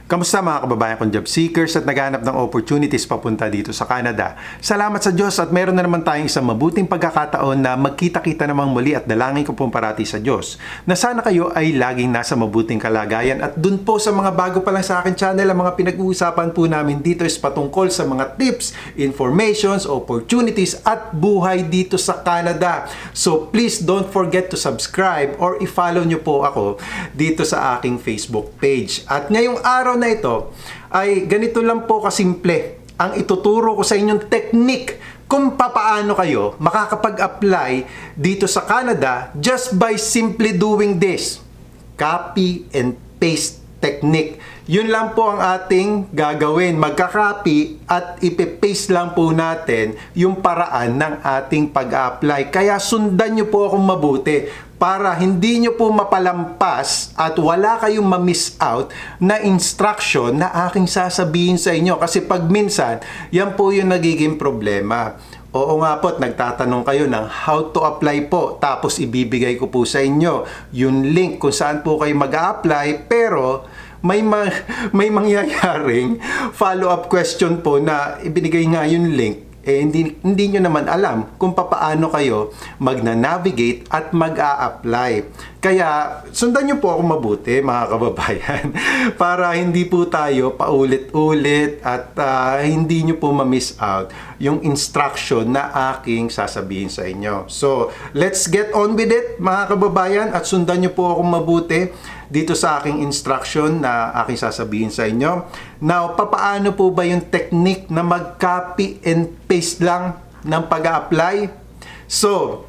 Kamusta mga kababayan kong job seekers at naghahanap ng opportunities papunta dito sa Canada? Salamat sa Diyos at meron na naman tayong isang mabuting pagkakataon na magkita-kita namang muli at dalangin ko pong parati sa Diyos na sana kayo ay laging nasa mabuting kalagayan. At dun po sa mga bago pa lang sa akin channel, ang mga pinag-uusapan po namin dito is patungkol sa mga tips, informations, opportunities at buhay dito sa Canada. So please don't forget to subscribe or i-follow nyo po ako dito sa aking Facebook page. At ngayong araw na ito ay ganito lang po kasimple ang ituturo ko sa inyong technique kung papaano kayo makakapag-apply dito sa Canada just by simply doing this. Copy and paste technique. Yun lang po ang ating gagawin. Magka-copy at ipe-paste lang po natin yung paraan ng ating pag-apply. Kaya sundan nyo po akong mabuti para hindi nyo po mapalampas at wala kayong ma-miss out na instruction na aking sasabihin sa inyo. Kasi pag minsan, yan po yung nagiging problema. Oo nga po, nagtatanong kayo ng how to apply po. Tapos ibibigay ko po sa inyo yung link kung saan po kayo mag-a-apply. Pero may mangyayaring follow-up question po na ibinigay nga yung link. Hindi nyo naman alam kung paano kayo magna-navigate at mag-a-apply. Kaya sundan nyo po ako mabuti mga kababayan para hindi po tayo paulit-ulit at hindi nyo po ma-miss out yung instruction na aking sasabihin sa inyo. So, let's get on with it mga kababayan at sundan nyo po ako mabuti dito sa aking instruction na aking sasabihin sa inyo. Now, papaano po ba yung technique na mag-copy and paste lang ng pag-a-apply? So,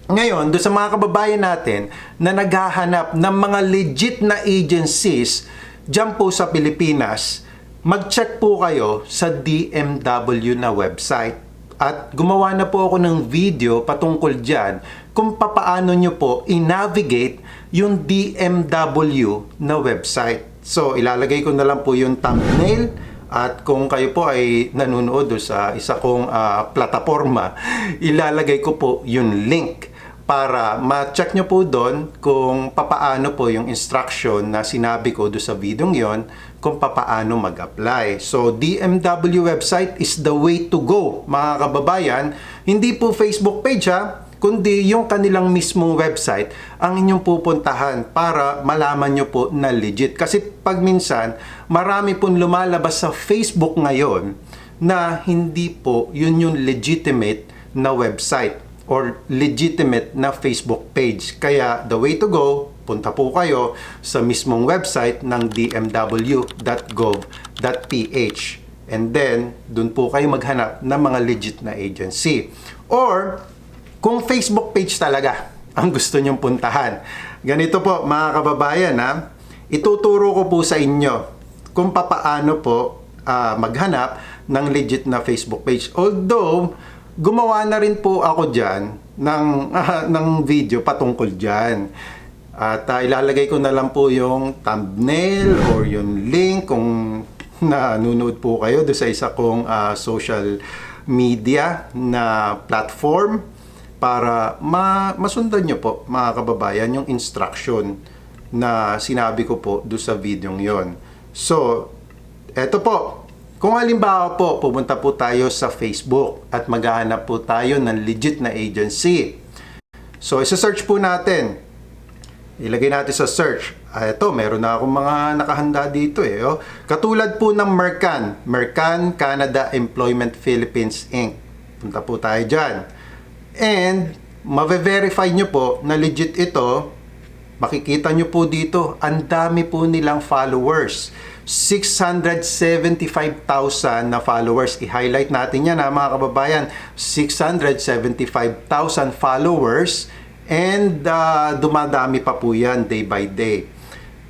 ngayon, doon sa mga kababayan natin na naghahanap ng mga legit na agencies dyan po sa Pilipinas, mag-check po kayo sa DMW na website. At gumawa na po ako ng video patungkol dyan kung papaano nyo po i-navigate yung DMW na website. So, ilalagay ko na lang po yung thumbnail. At kung kayo po ay nanonood sa isa kong plataforma, ilalagay ko po yung link para ma-check nyo po doon kung papaano po yung instruction na sinabi ko doon sa video yon kung papaano mag-apply. So, DMW website is the way to go, mga kababayan. Hindi po Facebook page kundi yung kanilang mismong website ang inyong pupuntahan para malaman nyo po na legit. Kasi pag minsan, marami pong lumalabas sa Facebook ngayon na hindi po yun yung legitimate na website or legitimate na Facebook page. Kaya the way to go, punta po kayo sa mismong website ng dmw.gov.ph and then dun po kayo maghanap ng mga legit na agency. Or kung Facebook page talaga ang gusto nyong puntahan, ganito po mga kababayan ituturo ko po sa inyo kung papaano po maghanap ng legit na Facebook page. Although gumawa na rin po ako dyan ng video patungkol dyan. At ilalagay ko na lang po yung thumbnail or yung link kung nanonood po kayo doon sa isa kong social media na platform para masundan nyo po mga kababayan yung instruction na sinabi ko po doon sa video yon. So, eto po. Kung halimbawa po, pupunta po tayo sa Facebook at maghahanap po tayo ng legit na agency. So, isa-search po natin. Ilagay natin sa search. Ito, meron na akong mga nakahanda dito Katulad po ng Mercan. Mercan Canada Employment Philippines Inc. Punta po tayo dyan. And, ma-verify nyo po na legit ito. Makikita nyo po dito, ang dami po nilang followers. 675,000 na followers. I-highlight natin yan mga kababayan. 675,000 followers and dumadami pa po yan day by day.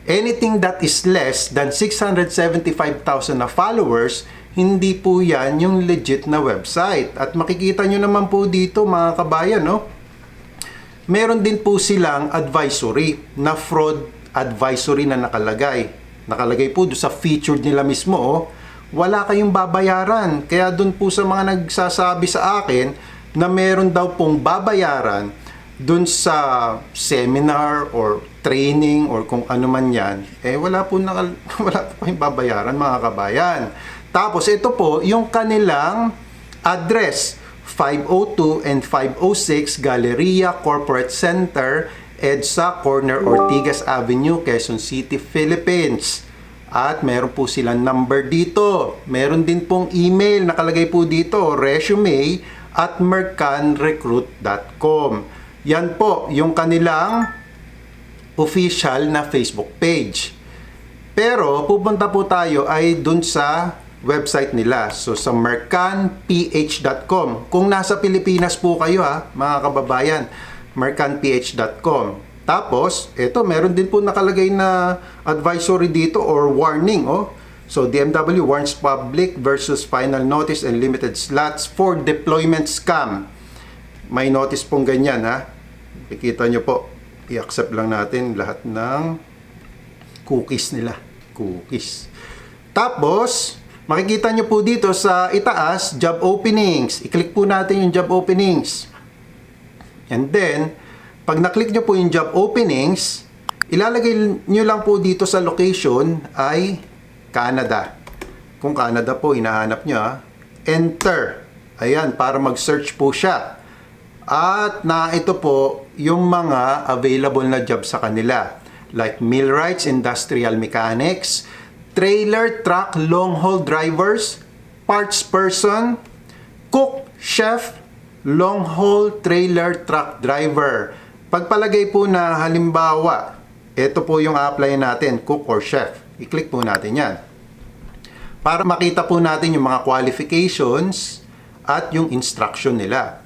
Anything that is less than 675,000 na followers, hindi po yan yung legit na website. At makikita nyo naman po dito mga kabayan, meron din po silang advisory na fraud advisory na nakalagay. Nakalagay po doon sa featured nila mismo, wala kayong babayaran. Kaya doon po sa mga nagsasabi sa akin na meron daw pong babayaran doon sa seminar or training or kung ano man yan, wala po wala po kayong babayaran mga kabayan. Tapos ito po yung kanilang address, 502 and 506 Galleria Corporate Center, EDSA, Corner Ortigas Avenue, Quezon City, Philippines. At meron po silang number dito. Meron din pong email, nakalagay po dito, resume@mercanrecruit.com. Yan po yung kanilang official na Facebook page. Pero pupunta po tayo ay dun sa website nila. So sa mercanph.com. Kung nasa Pilipinas po kayo mga kababayan, mercanph.com. Tapos, ito meron din po nakalagay na advisory dito or warning. So DMW warns public versus final notice and limited slots for deployment scam. May notice pong ganyan Nakikita nyo po. I-accept lang natin lahat ng cookies nila. Cookies. Tapos, makikita nyo po dito sa itaas, job openings. I-click po natin yung job openings. And then, pag na-click nyo po yung job openings, ilalagay nyo lang po dito sa location ay Canada. Kung Canada po, hinahanap nyo Enter. Ayan, para mag-search po siya. At ito po yung mga available na job sa kanila. Like millwrights, industrial mechanics, trailer truck long haul drivers, parts person, cook, chef, long haul trailer truck driver. Pagpalagay po na halimbawa, ito po yung apply natin, cook or chef. I-click po natin yan. Para makita po natin yung mga qualifications at yung instruction nila.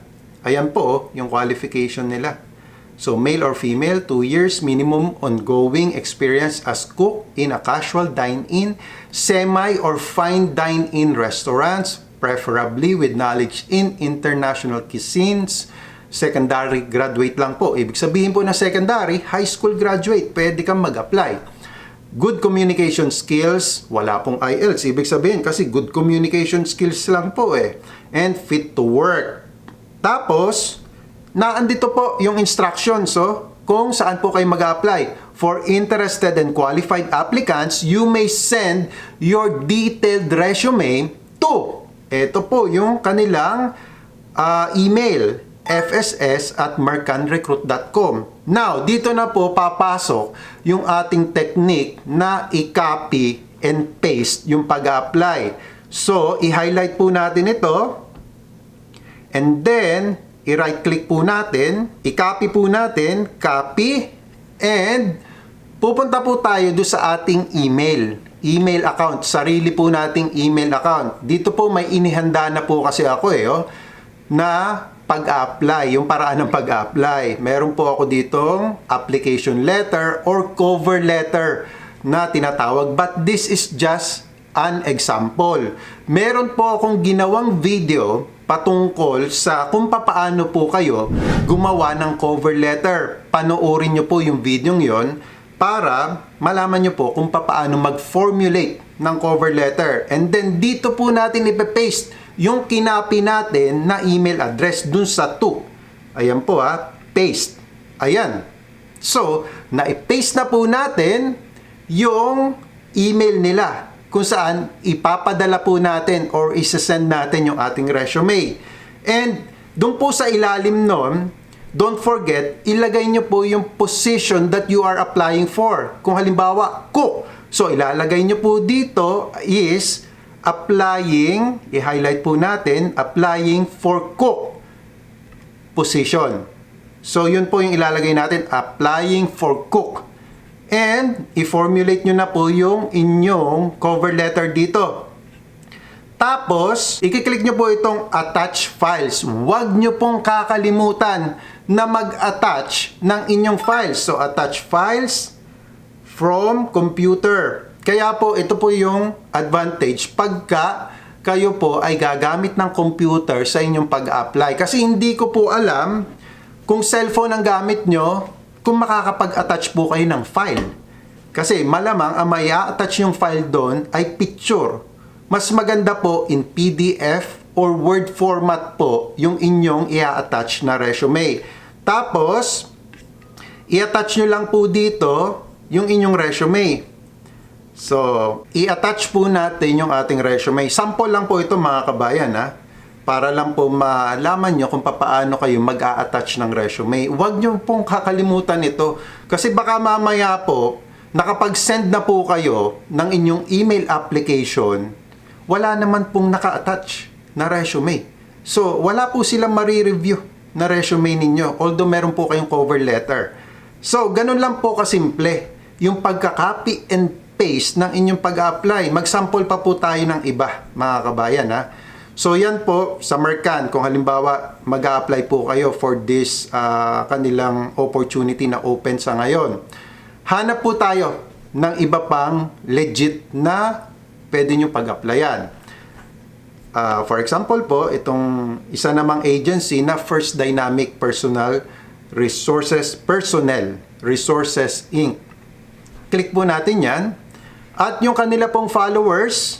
Ayan po yung qualification nila. So, male or female, 2 years minimum ongoing experience as cook in a casual dine-in, semi or fine dine-in restaurants, preferably with knowledge in international cuisines. Secondary graduate lang po. Ibig sabihin po na secondary, high school graduate, pwede kang mag-apply. Good communication skills, wala pong IELTS. Ibig sabihin kasi good communication skills lang po And fit to work. Tapos, naandito po yung instructions kung saan po kayo mag-apply. For interested and qualified applicants, you may send your detailed resume to, ito po yung kanilang email, fss@mercanrecruit.com. Now, dito na po papasok yung ating technique na i-copy and paste yung pag-apply. So, i-highlight po natin ito. And then, i-right click po natin, i-copy po natin, copy, and pupunta po tayo doon sa ating email account, sarili po nating email account. Dito po may inihanda na po kasi ako na pag-apply, yung paraan ng pag-apply. Meron po ako ditong application letter or cover letter na tinatawag, but this is just an example. Meron po akong ginawang video patungkol sa kung paano po kayo gumawa ng cover letter. Panoorin nyo po yung video yon para malaman nyo po kung paano mag-formulate ng cover letter. And then dito po natin ipe-paste yung kinapi natin na email address dun sa to. Ayan po paste. Ayan. So, na-paste na po natin yung email nila kung saan ipapadala po natin or isasend natin yung ating resume. And doon po sa ilalim nun, don't forget, ilagay nyo po yung position that you are applying for. Kung halimbawa, cook. So, ilalagay nyo po dito is applying, i-highlight po natin, applying for cook position. So, yun po yung ilalagay natin, applying for cook. And, i-formulate nyo na po yung inyong cover letter dito. Tapos, i-click nyo po itong attach files. Huwag nyo pong kakalimutan na mag-attach ng inyong files. So, attach files from computer. Kaya po, ito po yung advantage pagka kayo po ay gagamit ng computer sa inyong pag-apply. Kasi hindi ko po alam kung cellphone ang gamit nyo, kung makakapag-attach po kayo ng file. Kasi malamang ang may attach yung file doon ay picture. Mas maganda po in PDF or Word format po yung inyong i-attach na resume. Tapos, I-attach nyo lang po dito yung inyong resume. So, i-attach po natin yung ating resume. Sample lang po ito mga kabayan ha. Para lang po malaman nyo kung paano kayo mag-a-attach ng resume. Huwag nyo pong kakalimutan ito. Kasi baka mamaya po, nakapag-send na po kayo ng inyong email application, wala naman pong naka-attach na resume. So, wala po silang marireview na resume ninyo. Although meron po kayong cover letter. So, ganun lang po kasimple. Yung pagka-copy and paste ng inyong pag-apply. Mag-sample pa po tayo ng iba, mga kabayan ha. So yan po sa Mercan, kung halimbawa mag-a-apply po kayo for this kanilang opportunity na open sa ngayon. Hanap po tayo ng iba pang legit na pwede nyo pag-applyan. For example po, itong isa namang agency na First Dynamic Personnel Resources Inc. Click po natin yan. At yung kanila pong followers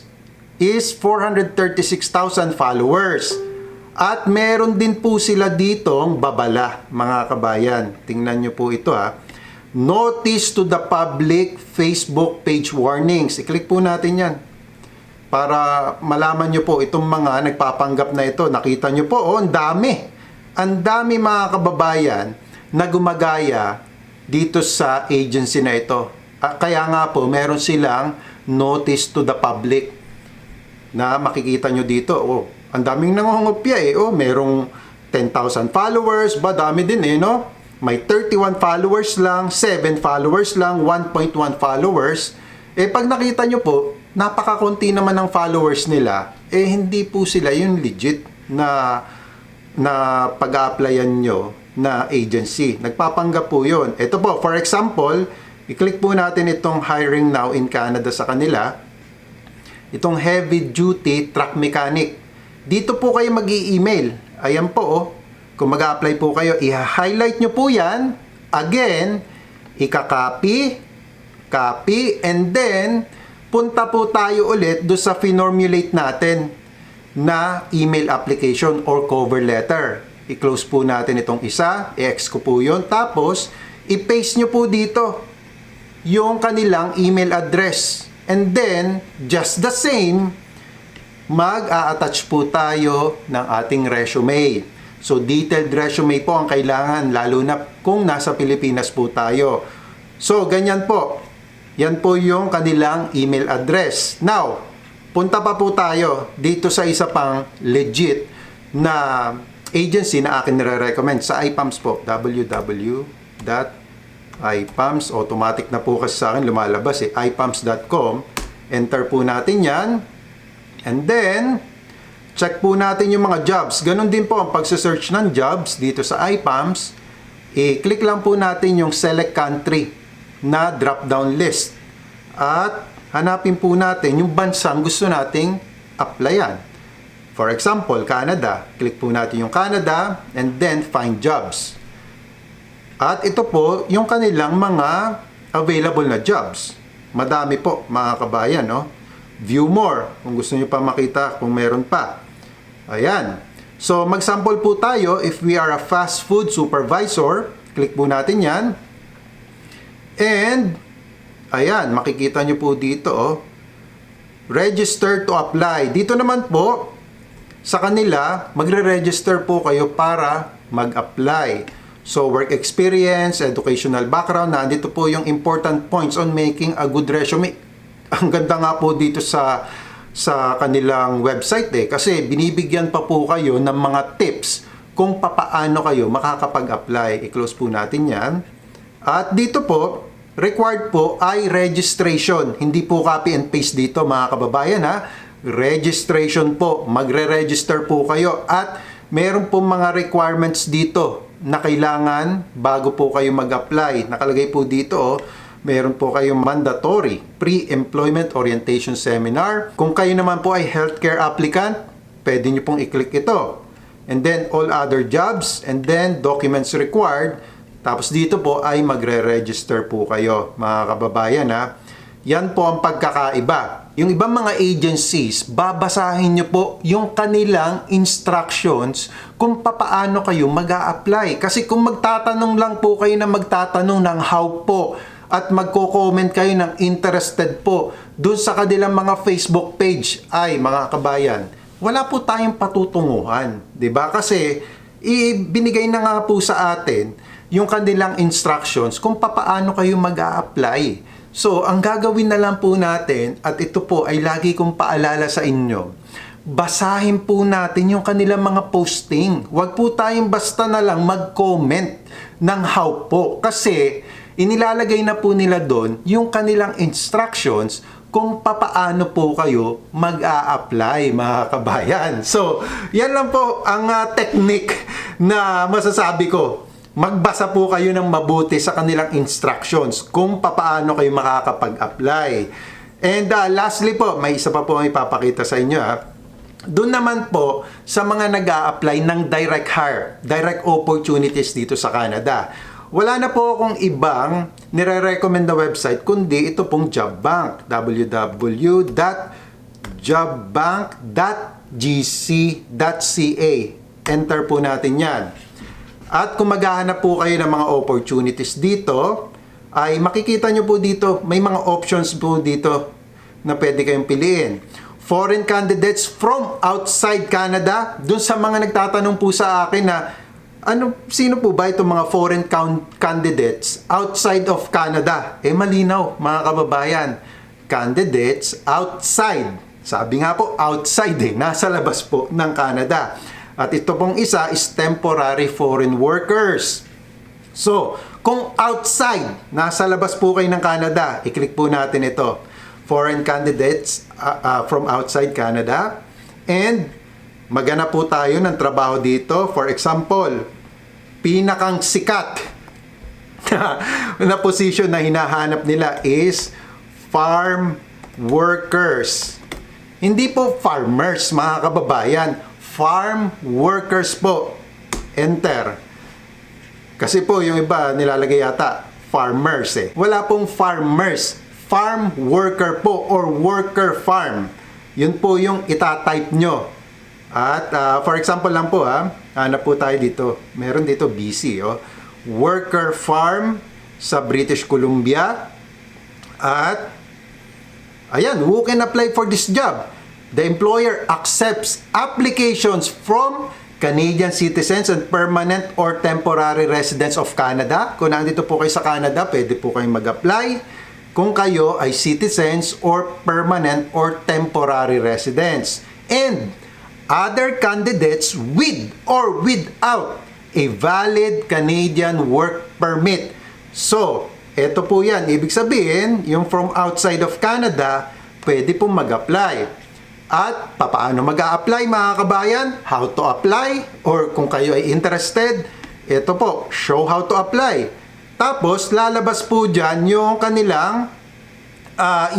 is 436,000 followers. At meron din po sila ditong babala, mga kabayan. Tingnan nyo po ito ha. Notice to the public Facebook page warnings. I-click po natin yan. Para malaman nyo po itong mga nagpapanggap na ito. Nakita nyo po, ang dami. Ang dami mga kababayan na gumagaya dito sa agency na ito. Kaya nga po, meron silang notice to the public na makikita nyo dito. Oh, ang daming nangungopya eh. Oh, merong 10,000 followers. Ba, dami din eh, no? May 31 followers lang, 7 followers lang, 1.1 followers. Eh, pag nakita nyo po, napakakunti naman ng followers nila, eh, hindi po sila yung legit na pag-a-applyan nyo na agency. Nagpapanggap po yun. Ito po, for example, i-click po natin itong hiring now in Canada sa kanila. Itong heavy duty truck mechanic. Dito po kayo mag-i-email. Ayan po, oh. Kung mag-a-apply po kayo, i-highlight nyo po yan. Again, ika-copy, copy, and then, punta po tayo ulit do sa finormulate natin na email application or cover letter. I-close po natin itong isa, i-X ko po yun. Tapos, i-paste nyo po dito yung kanilang email address. And then, just the same, mag-a-attach po tayo ng ating resume. So, detailed resume po ang kailangan, lalo na kung nasa Pilipinas po tayo. So, ganyan po. Yan po yung kanilang email address. Now, punta pa po tayo dito sa isa pang legit na agency na akin nire-recommend sa iPAMS po. www.ipams. Automatic na po kasi sa akin lumalabas eh. ipams.com. Enter po natin yan. And then, check po natin yung mga jobs. Ganon din po ang pagsa-search ng jobs dito sa iPAMS. I-click lang po natin yung select country na drop-down list. At hanapin po natin yung bansang gusto nating applyan. For example, Canada. Click po natin yung Canada and then find jobs. At ito po yung kanilang mga available na jobs. Madami po mga kabayan, no? View more kung gusto niyo pa makita kung meron pa. Ayan. So mag-sample po tayo if we are a fast food supervisor. Click po natin yan. And ayan, makikita nyo po dito, oh. Register to apply. Dito naman po, sa kanila, magre-register po kayo para mag-apply. So, work experience, educational background, nandito po yung important points on making a good resume. Ang ganda nga po dito sa kanilang website eh. Kasi binibigyan pa po kayo ng mga tips kung papaano kayo makakapag-apply. I-close po natin yan. At dito po, required po ay registration. Hindi po copy and paste dito mga kababayan ha. Registration po. Magre-register po kayo. At meron po mga requirements dito na kailangan bago po kayo mag-apply. Nakalagay po dito, oh, meron po kayong mandatory pre-employment orientation seminar. Kung kayo naman po ay healthcare applicant, pwede nyo pong i-click ito. And then all other jobs, and then documents required. Tapos dito po ay magre-register po kayo, mga kababayan ha. Yan po ang pagkakaiba. yung ibang mga agencies, babasahin nyo po yung kanilang instructions kung papaano kayo mag-a-apply. Kasi kung magtatanong lang po kayo na magtatanong ng how po at magko-comment kayo ng interested po dun sa kanilang mga Facebook page, ay mga kabayan, wala po tayong patutunguhan. 'Di ba? Kasi binigay na nga po sa atin yung kanilang instructions kung papaano kayo mag-a-apply. So, ang gagawin na lang po natin, at ito po ay lagi kong paalala sa inyo, basahin po natin yung kanilang mga posting. Huwag po tayong basta na lang mag-comment ng how po. Kasi, inilalagay na po nila doon yung kanilang instructions kung papaano po kayo mag-a-apply, mga kabayan. So, yan lang po ang technique na masasabi ko. Magbasa po kayo ng mabuti sa kanilang instructions kung papaano kayo makakapag-apply. And lastly po, may isa pa po ang ipapakita sa inyo. Doon naman po sa mga nag-a-apply ng direct hire, direct opportunities dito sa Canada. Wala na po akong ibang nire-recommend na website kundi ito pong JobBank, www.jobbank.gc.ca. Enter po natin yan. At kung maghahanap po kayo ng mga opportunities dito, ay makikita nyo po dito, may mga options po dito na pwede kayong piliin. Foreign candidates from outside Canada. Dun sa mga nagtatanong po sa akin na, sino po ba itong mga foreign candidates outside of Canada? Malinaw, mga kababayan. Candidates outside. Sabi nga po, outside nasa labas po ng Canada. At ito pong isa is temporary foreign workers. So, kung outside, nasa labas po kayo ng Canada, i-click po natin ito. Foreign candidates from outside Canada. And, maghanap po tayo ng trabaho dito. For example, pinakang sikat na position na hinahanap nila is farm workers. Hindi po farmers, mga kababayan. Farm workers po. Enter. Kasi po yung iba nilalagay yata farmers Wala pong farmers. Farm worker po or worker farm. Yun po yung itatype nyo. At for example lang po hanap po tayo dito. Meron dito BC worker farm sa British Columbia. At ayan, who can apply for this job? The employer accepts applications from Canadian citizens and permanent or temporary residents of Canada. Kung nandito po kayo sa Canada, pwede po kayong mag-apply. Kung kayo ay citizens or permanent or temporary residents. And other candidates with or without a valid Canadian work permit. So, eto po yan. Ibig sabihin, yung from outside of Canada, pwede pong mag-apply. At paano mag-a-apply, mga kabayan? How to apply? Or kung kayo ay interested, ito po, show how to apply. Tapos, lalabas po dyan yung kanilang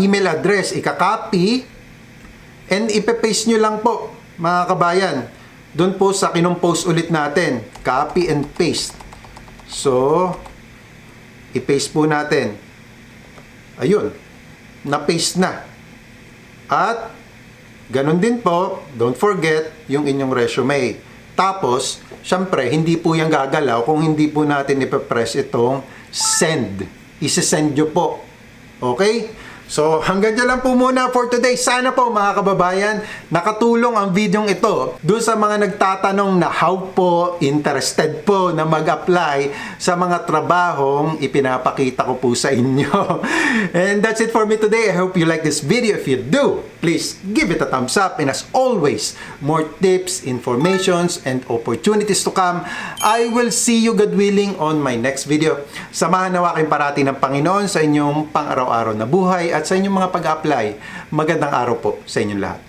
email address. Ika-copy and ipe-paste nyo lang po, mga kabayan. Doon po sa kinumpose ulit natin. Copy and paste. So, i-paste po natin. Ayun. Na-paste na. At ganon din po, don't forget yung inyong resume. Tapos, syempre, hindi po yan gagalaw kung hindi po natin ipapress itong send. Isesend nyo po. Okay? So, hanggang dyan lang po muna for today. Sana po, mga kababayan, nakatulong ang videong ito doon sa mga nagtatanong na how po, interested po na mag-apply sa mga trabahong ipinapakita ko po sa inyo. And that's it for me today. I hope you like this video. If you do, please give it a thumbs up. And as always, more tips, informations, and opportunities to come. I will see you, God willing, on my next video. Samahan nawa kayong parati ng Panginoon sa inyong pang-araw-araw na buhay at sa inyong mga pag-apply. Magandang araw po sa inyong lahat.